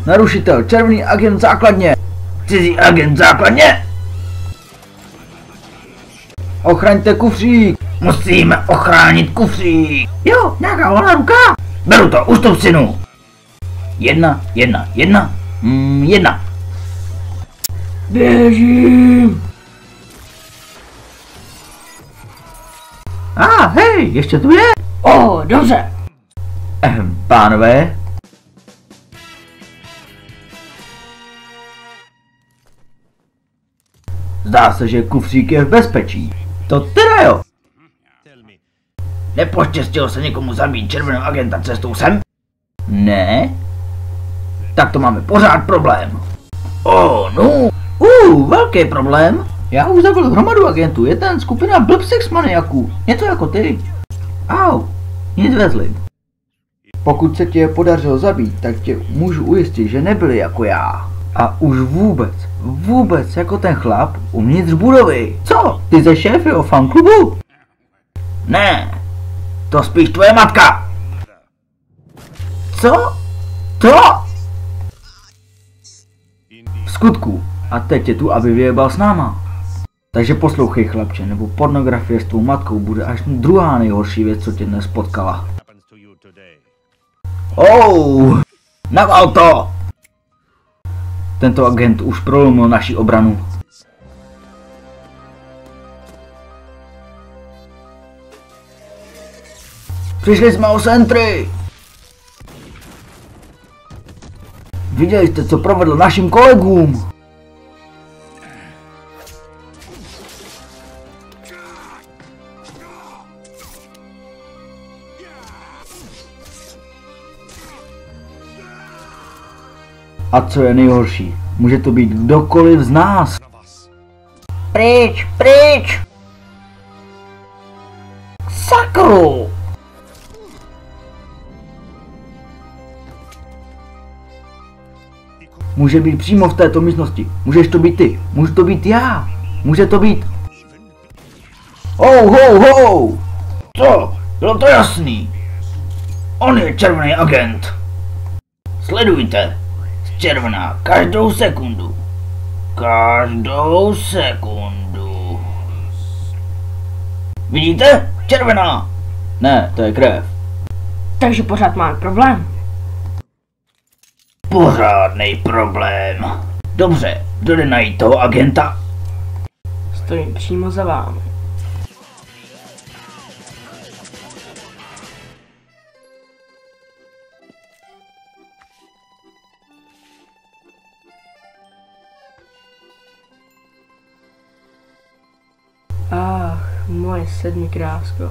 Narušitel, červený agent základně. Cizí agent základně. Ochraňte kufřík. Musíme ochránit kufřík. Jo, nějaká volná ruka. Beru to, už to synu. Jedna. Běžím. Hej, ještě tu je. Dobře. Pánové. Zdá se, že kufřík je v bezpečí. To teda jo. Nepoštěstilo se někomu zabít červeného agenta cestou sem? Ne? Tak to máme pořád problém. No. Velký problém. Já už zabil hromadu agentů, je ten skupina blbsix maniaků. Něco jako ty. Nic vezli. Pokud se ti je podařilo zabít, tak tě můžu ujistit, že nebyli jako já. A už vůbec jako ten chlap uvnitř budovy. Co? Ty ze šéfyho fanklubu? Ne, to spíš tvoje matka. Co? To? V skutku. A teď je tu, aby vyjebal s náma. Takže poslouchej, chlapče, nebo pornografie s tvou matkou bude až druhá nejhorší věc, co tě dnes potkala. Naval to! Tento agent už prolomil naši obranu. Přišli jsme o sentry! Viděli jste, co provedl našim kolegům? A co je nejhorší, může to být kdokoliv z nás. Pryč! Sakru! Může být přímo v této místnosti. Můžeš to být ty, můžu to být já, může to být... Co? Bylo to jasný. On je červený agent. Sledujte. Červená každou sekundu. Vidíte? Červená. Ne, to je krev. Takže pořád máme problém. Pořádnej problém. Dobře, kdo jde najít toho agenta? Stojím přímo za vámi. Moje sedmi krásko.